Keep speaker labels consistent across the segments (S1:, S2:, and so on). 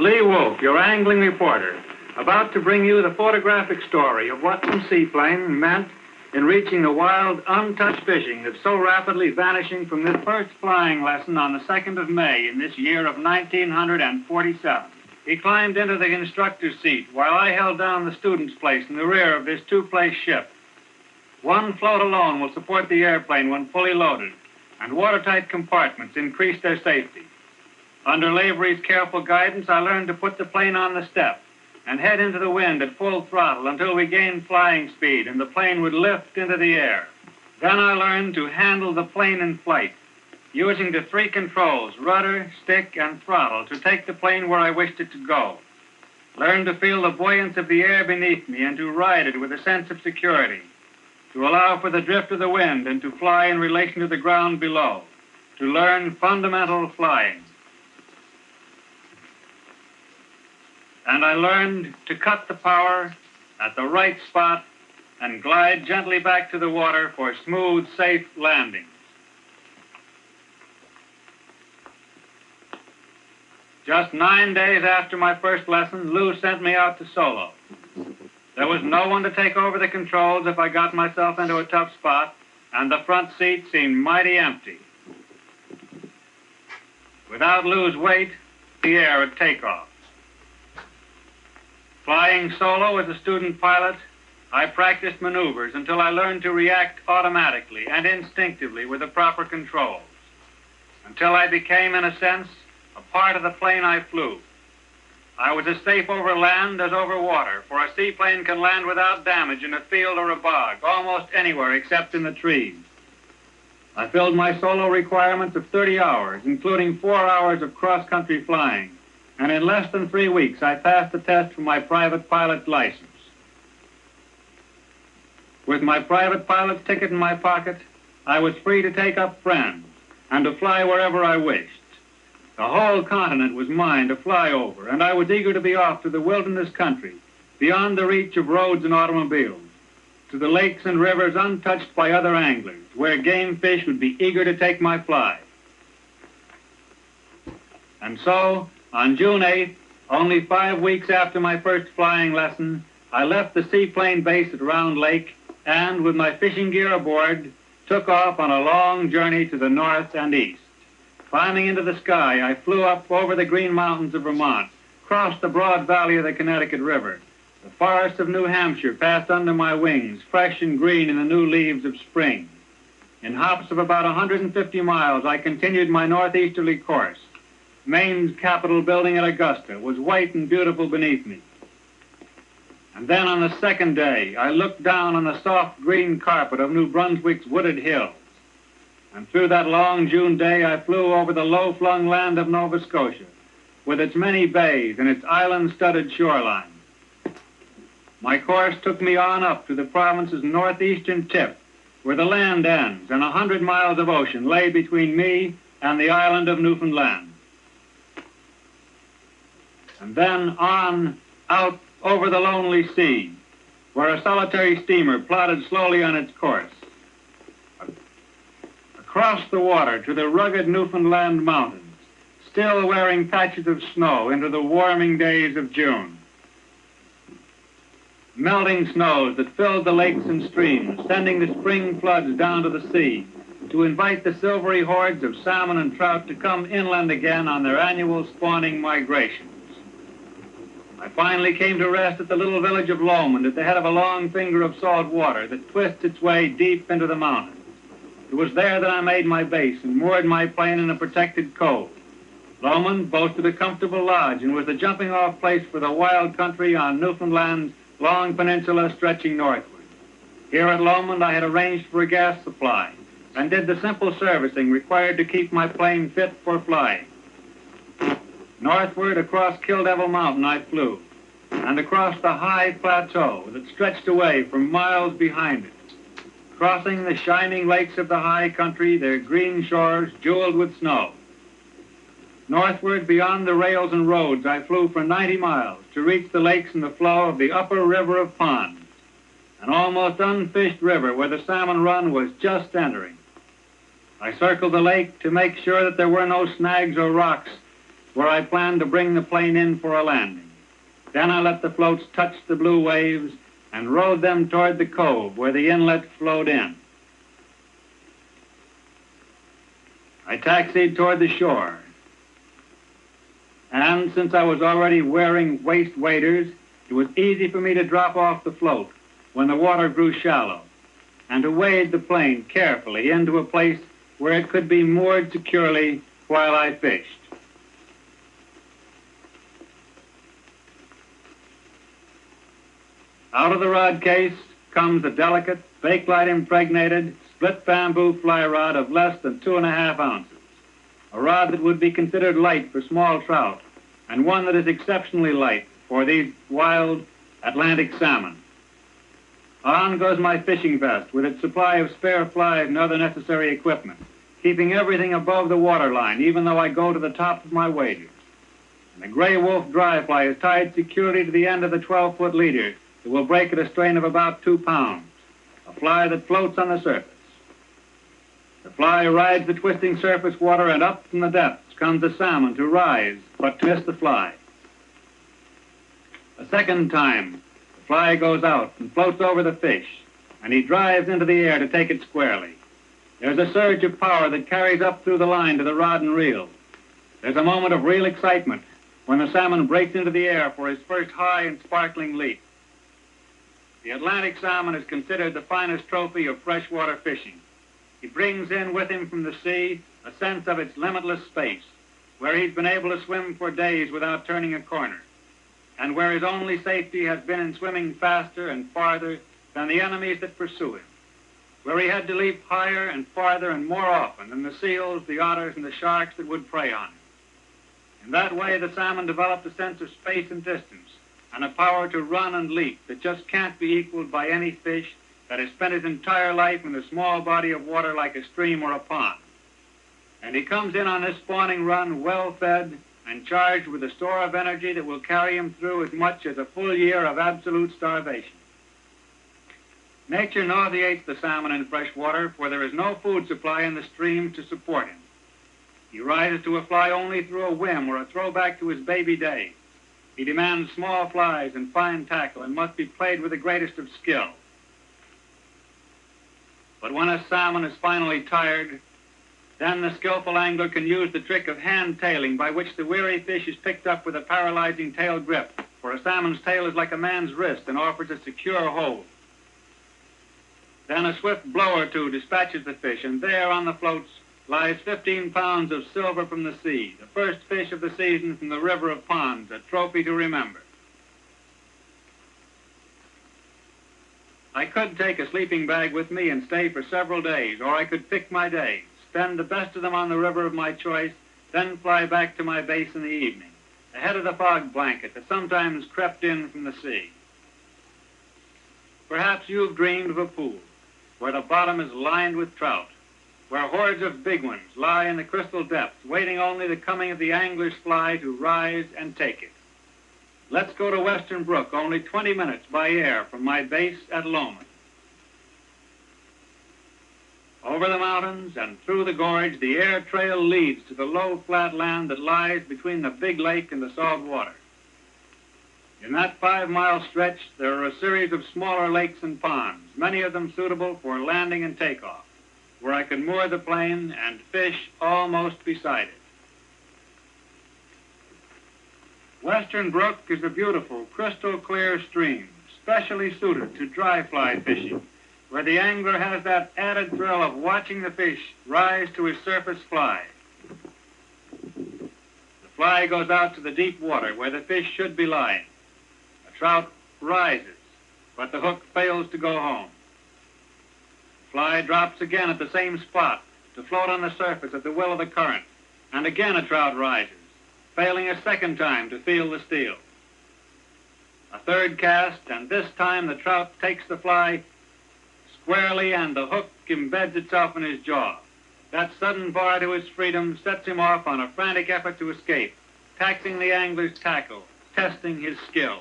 S1: Lee Wulff, your angling reporter, about to bring you the photographic story of what the seaplane meant in reaching the wild, untouched fishing that's so rapidly vanishing from this first flying lesson on the 2nd of May in this year of 1947. He climbed into the instructor's seat while I held down the student's place in the rear of this two-place ship. One float alone will support the airplane when fully loaded, and watertight compartments increase their safety. Under Lavery's careful guidance, I learned to put the plane on the step and head into the wind at full throttle until we gained flying speed and the plane would lift into the air. Then I learned to handle the plane in flight, using the three controls, rudder, stick, and throttle, to take the plane where I wished it to go. Learned to feel the buoyance of the air beneath me and to ride it with a sense of security, to allow for the drift of the wind and to fly in relation to the ground below, to learn fundamental flying. And I learned to cut the power at the right spot and glide gently back to the water for smooth, safe landings. Just 9 days after my first lesson, Lou sent me out to solo. There was no one to take over the controls if I got myself into a tough spot, and the front seat seemed mighty empty. Without Lou's weight, the air at takeoff. Flying solo as a student pilot, I practiced maneuvers until I learned to react automatically and instinctively with the proper controls, until I became, in a sense, a part of the plane I flew. I was as safe over land as over water, for a seaplane can land without damage in a field or a bog, almost anywhere except in the trees. I filled my solo requirements of 30 hours, including 4 hours of cross-country flying, and in less than 3 weeks, I passed the test for my private pilot license. With my private pilot's ticket in my pocket, I was free to take up friends and to fly wherever I wished. The whole continent was mine to fly over, and I was eager to be off to the wilderness country, beyond the reach of roads and automobiles, to the lakes and rivers untouched by other anglers, where game fish would be eager to take my fly. And so, on June 8th, only 5 weeks after my first flying lesson, I left the seaplane base at Round Lake and, with my fishing gear aboard, took off on a long journey to the north and east. Climbing into the sky, I flew up over the Green Mountains of Vermont, crossed the broad valley of the Connecticut River. The forests of New Hampshire passed under my wings, fresh and green in the new leaves of spring. In hops of about 150 miles, I continued my northeasterly course. Maine's Capitol building at Augusta was white and beautiful beneath me. And then on the second day, I looked down on the soft green carpet of New Brunswick's wooded hills. And through that long June day, I flew over the low-flung land of Nova Scotia, with its many bays and its island-studded shoreline. My course took me on up to the province's northeastern tip, where the land ends, and 100 miles of ocean lay between me and the island of Newfoundland. And then on, out over the lonely sea, where a solitary steamer plodded slowly on its course. Across the water to the rugged Newfoundland mountains, still wearing patches of snow into the warming days of June. Melting snows that filled the lakes and streams, sending the spring floods down to the sea to invite the silvery hordes of salmon and trout to come inland again on their annual spawning migrations. I finally came to rest at the little village of Lomond at the head of a long finger of salt water that twists its way deep into the mountains. It was there that I made my base and moored my plane in a protected cove. Lomond boasted a comfortable lodge and was the jumping-off place for the wild country on Newfoundland's long peninsula stretching northward. Here at Lomond, I had arranged for a gas supply and did the simple servicing required to keep my plane fit for flying. Northward across Kill Devil Mountain I flew, and across the high plateau that stretched away for miles behind it, crossing the shining lakes of the high country, their green shores jeweled with snow. Northward beyond the rails and roads I flew for 90 miles to reach the lakes and the flow of the upper river of ponds, an almost unfished river where the salmon run was just entering. I circled the lake to make sure that there were no snags or rocks where I planned to bring the plane in for a landing. Then I let the floats touch the blue waves and rowed them toward the cove where the inlet flowed in. I taxied toward the shore, and since I was already wearing waist waders, it was easy for me to drop off the float when the water grew shallow and to wade the plane carefully into a place where it could be moored securely while I fished. Out of the rod case comes a delicate, bakelite impregnated, split bamboo fly rod of less than 2½ ounces, a rod that would be considered light for small trout, and one that is exceptionally light for these wild Atlantic salmon. On goes my fishing vest with its supply of spare flies and other necessary equipment, keeping everything above the waterline, even though I go to the top of my waders. And the Lee Wulff dry fly is tied securely to the end of the 12-foot leader that will break at a strain of about 2 pounds, a fly that floats on the surface. The fly rides the twisting surface water, and up from the depths comes the salmon to rise, but to miss the fly. A second time, the fly goes out and floats over the fish, and he drives into the air to take it squarely. There's a surge of power that carries up through the line to the rod and reel. There's a moment of real excitement when the salmon breaks into the air for his first high and sparkling leap. The Atlantic salmon is considered the finest trophy of freshwater fishing. He brings in with him from the sea a sense of its limitless space, where he's been able to swim for days without turning a corner, and where his only safety has been in swimming faster and farther than the enemies that pursue him, where he had to leap higher and farther and more often than the seals, the otters, and the sharks that would prey on him. In that way, the salmon developed a sense of space and distance, and a power to run and leap that just can't be equaled by any fish that has spent his entire life in a small body of water like a stream or a pond. And he comes in on this spawning run well-fed and charged with a store of energy that will carry him through as much as a full year of absolute starvation. Nature nauseates the salmon in fresh water, for there is no food supply in the stream to support him. He rises to a fly only through a whim or a throwback to his baby days. He demands small flies and fine tackle and must be played with the greatest of skill. But when a salmon is finally tired, then the skillful angler can use the trick of hand-tailing, by which the weary fish is picked up with a paralyzing tail grip, for a salmon's tail is like a man's wrist and offers a secure hold. Then a swift blow or two dispatches the fish, and there on the floats lies 15 pounds of silver from the sea, the first fish of the season from the river of ponds, a trophy to remember. I could take a sleeping bag with me and stay for several days, or I could pick my days, spend the best of them on the river of my choice, then fly back to my base in the evening, ahead of the fog blanket that sometimes crept in from the sea. Perhaps you've dreamed of a pool where the bottom is lined with trout, where hordes of big ones lie in the crystal depths, waiting only the coming of the angler's fly to rise and take it. Let's go to Western Brook, only 20 minutes by air from my base at Loma. Over the mountains and through the gorge, the air trail leads to the low, flat land that lies between the big lake and the salt water. In that 5-mile stretch, there are a series of smaller lakes and ponds, many of them suitable for landing and takeoff, where I could moor the plane and fish almost beside it. Western Brook is a beautiful, crystal-clear stream, specially suited to dry fly fishing, where the angler has that added thrill of watching the fish rise to his surface fly. The fly goes out to the deep water where the fish should be lying. A trout rises, but the hook fails to go home. The fly drops again at the same spot to float on the surface at the will of the current, and again a trout rises, failing a second time to feel the steel. A third cast, and this time the trout takes the fly squarely and the hook embeds itself in his jaw. That sudden bar to his freedom sets him off on a frantic effort to escape, taxing the angler's tackle, testing his skill.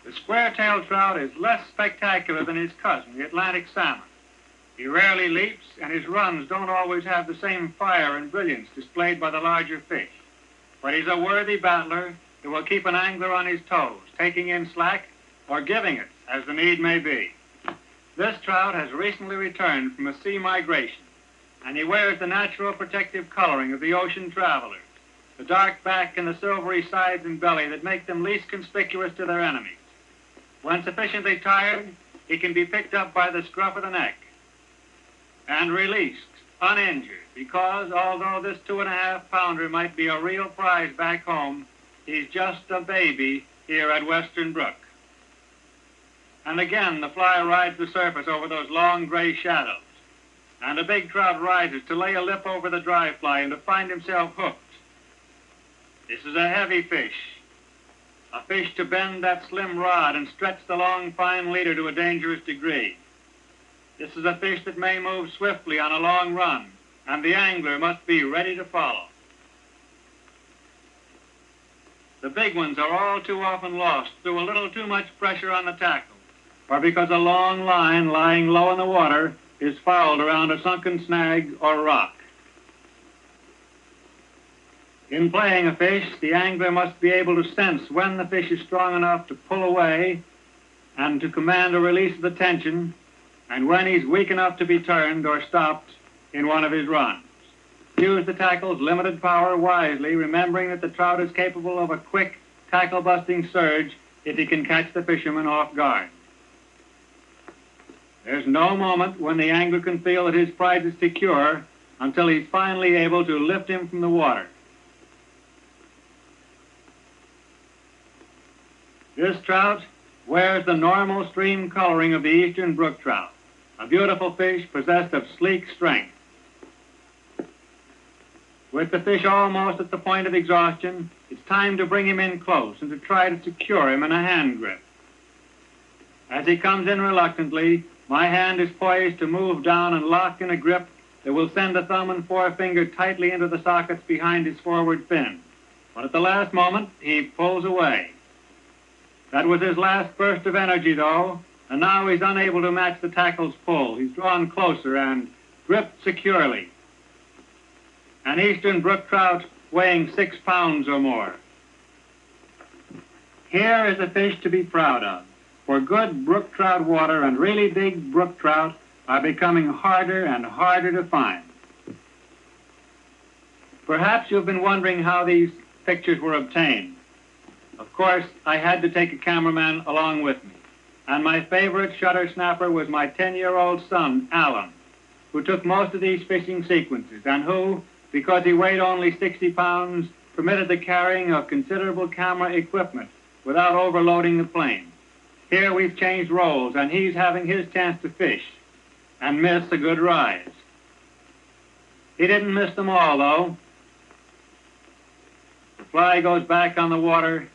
S1: The square-tailed trout is less spectacular than his cousin, the Atlantic salmon. He rarely leaps, and his runs don't always have the same fire and brilliance displayed by the larger fish. but he's a worthy battler who will keep an angler on his toes, taking in slack or giving it, as the need may be. This trout has recently returned from a sea migration, and he wears the natural protective coloring of the ocean travelers, the dark back and the silvery sides and belly that make them least conspicuous to their enemies. When sufficiently tired, he can be picked up by the scruff of the neck and released, uninjured, because although this 2.5-pounder might be a real prize back home, he's just a baby here at Western Brook. And again, the fly rides the surface over those long gray shadows, and a big trout rises to lay a lip over the dry fly and to find himself hooked. This is a heavy fish, a fish to bend that slim rod and stretch the long, fine leader to a dangerous degree. This is a fish that may move swiftly on a long run, and the angler must be ready to follow. The big ones are all too often lost through a little too much pressure on the tackle, or because a long line lying low in the water is fouled around a sunken snag or rock. In playing a fish, the angler must be able to sense when the fish is strong enough to pull away and to command a release of the tension, and when he's weak enough to be turned or stopped in one of his runs. Use the tackle's limited power wisely, remembering that the trout is capable of a quick, tackle-busting surge if he can catch the fisherman off guard. There's no moment when the angler can feel that his prize is secure until he's finally able to lift him from the water. This trout wears the normal stream coloring of the eastern brook trout, a beautiful fish possessed of sleek strength. With the fish almost at the point of exhaustion, it's time to bring him in close and to try to secure him in a hand grip. As he comes in reluctantly, my hand is poised to move down and lock in a grip that will send the thumb and forefinger tightly into the sockets behind his forward fin. But at the last moment, he pulls away. That was his last burst of energy, though, and now he's unable to match the tackle's pull. He's drawn closer and gripped securely. An eastern brook trout weighing 6 pounds or more. Here is a fish to be proud of, for good brook trout water and really big brook trout are becoming harder and harder to find. Perhaps you've been wondering how these pictures were obtained. Of course, I had to take a cameraman along with me, and my favorite shutter snapper was my 10-year-old son, Alan, who took most of these fishing sequences and who, because he weighed only 60 pounds, permitted the carrying of considerable camera equipment without overloading the plane. Here we've changed roles, and he's having his chance to fish and miss a good rise. He didn't miss them all, though. The fly goes back on the water,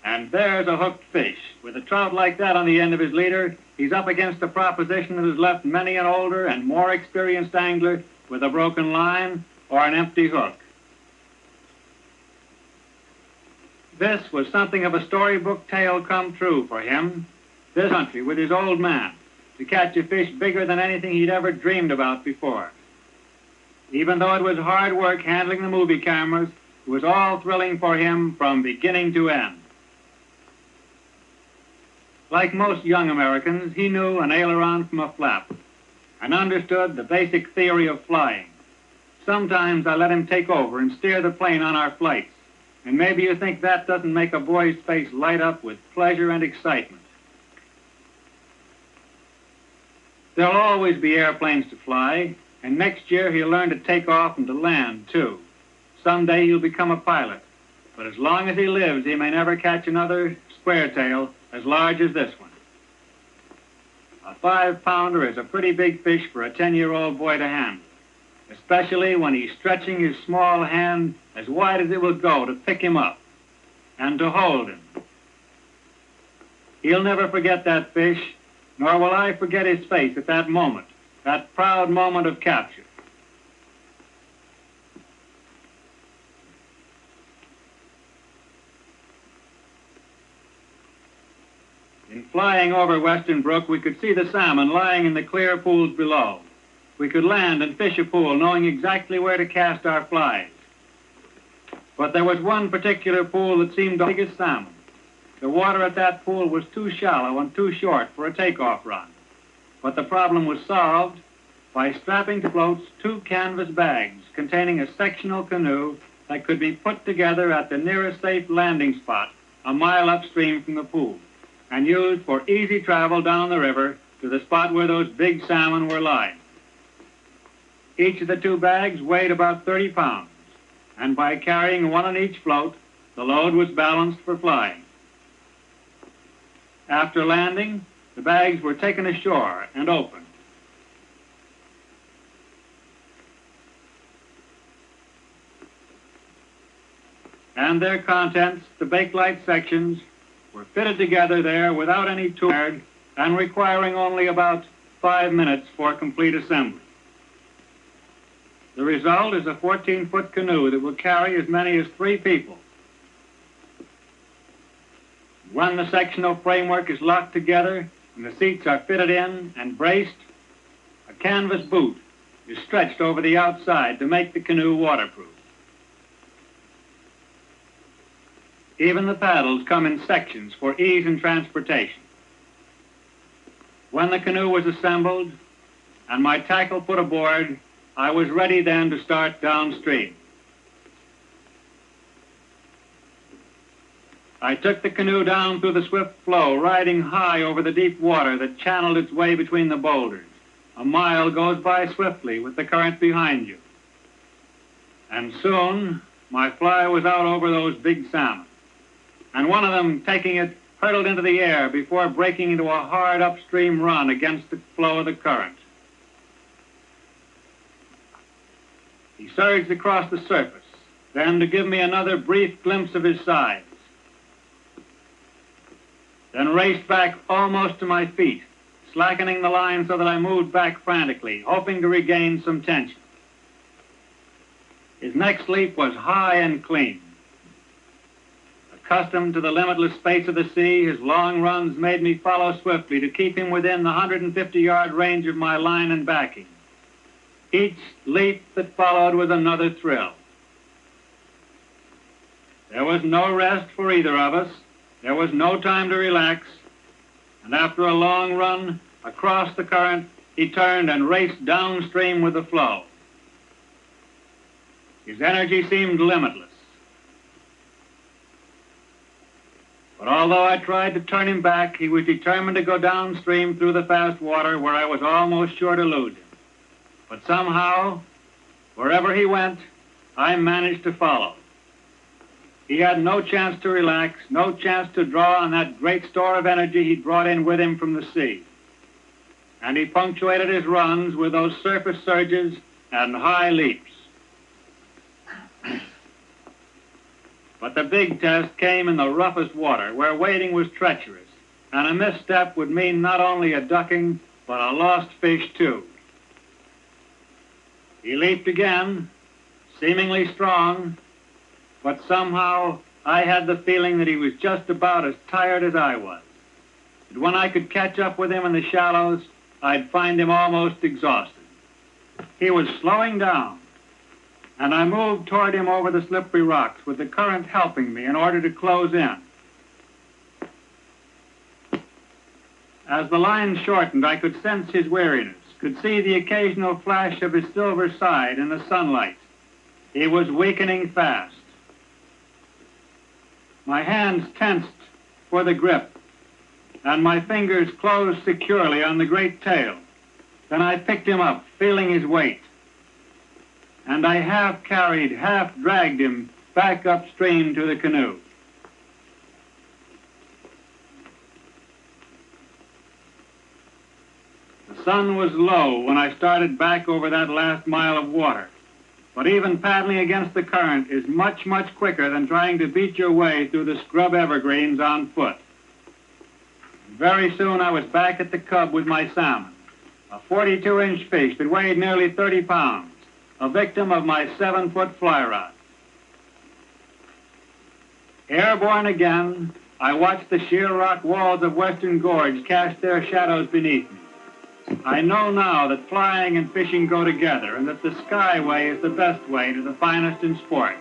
S1: and there's a hooked fish. With a trout like that on the end of his leader, he's up against a proposition that has left many an older and more experienced angler with a broken line or an empty hook. This was something of a storybook tale come true for him, this country with his old man, to catch a fish bigger than anything he'd ever dreamed about before. Even though it was hard work handling the movie cameras, it was all thrilling for him from beginning to end. Like most young Americans, he knew an aileron from a flap and understood the basic theory of flying. Sometimes I let him take over and steer the plane on our flights, and maybe you think that doesn't make a boy's face light up with pleasure and excitement. There'll always be airplanes to fly, and next year he'll learn to take off and to land, too. Someday he'll become a pilot, but as long as he lives, he may never catch another square tail as large as this one. A 5-pounder is a pretty big fish for a 10-year-old boy to handle, especially when he's stretching his small hand as wide as it will go to pick him up and to hold him. He'll never forget that fish, nor will I forget his face at that moment, that proud moment of capture. In flying over Western Brook, we could see the salmon lying in the clear pools below. we could land and fish a pool knowing exactly where to cast our flies. But there was one particular pool that seemed the biggest salmon. The water at that pool was too shallow and too short for a takeoff run. But the problem was solved by strapping to floats 2 canvas bags containing a sectional canoe that could be put together at the nearest safe landing spot a mile upstream from the pool and used for easy travel down the river to the spot where those big salmon were lying. Each of the 2 bags weighed about 30 pounds, and by carrying one on each float, the load was balanced for flying. After landing, the bags were taken ashore and opened. And their contents, the bakelite sections, were fitted together there without any tool and requiring only about 5 minutes for complete assembly. The result is a 14-foot canoe that will carry as many as 3 people. When the sectional framework is locked together and the seats are fitted in and braced, a canvas boot is stretched over the outside to make the canoe waterproof. Even the paddles come in sections for ease in transportation. When the canoe was assembled and my tackle put aboard, I was ready then to start downstream. I took the canoe down through the swift flow, riding high over the deep water that channeled its way between the boulders. A mile goes by swiftly with the current behind you. And soon, my fly was out over those big salmon, and one of them, taking it, hurtled into the air before breaking into a hard upstream run against the flow of the current. He surged across the surface, then to give me another brief glimpse of his size, then raced back almost to my feet, slackening the line so that I moved back frantically, hoping to regain some tension. His next leap was high and clean. Accustomed to the limitless space of the sea, his long runs made me follow swiftly to keep him within the 150-yard range of my line and backing. Each leap that followed was another thrill. There was no rest for either of us. There was no time to relax. And after a long run across the current, he turned and raced downstream with the flow. His energy seemed limitless. But although I tried to turn him back, he was determined to go downstream through the fast water where I was almost sure to lose him. But somehow, wherever he went, I managed to follow. He had no chance to relax, no chance to draw on that great store of energy he'd brought in with him from the sea. And he punctuated his runs with those surface surges and high leaps. But the big test came in the roughest water, where wading was treacherous, and a misstep would mean not only a ducking, but a lost fish too. He leaped again, seemingly strong, but somehow I had the feeling that he was just about as tired as I was. That when I could catch up with him in the shallows, I'd find him almost exhausted. He was slowing down, and I moved toward him over the slippery rocks with the current helping me in order to close in. As the line shortened, I could sense his weariness, could see the occasional flash of his silver side in the sunlight. He was weakening fast. My hands tensed for the grip, and my fingers closed securely on the great tail. Then I picked him up, feeling his weight, and I half carried, half dragged him back upstream to the canoe. The sun was low when I started back over that last mile of water. But even paddling against the current is much, much quicker than trying to beat your way through the scrub evergreens on foot. Very soon I was back at the cub with my salmon, a 42-inch fish that weighed nearly 30 pounds, a victim of my 7-foot fly rod. Airborne again, I watched the sheer rock walls of Western Gorge cast their shadows beneath me, I know now that flying and fishing go together and that the skyway is the best way to the finest in sport.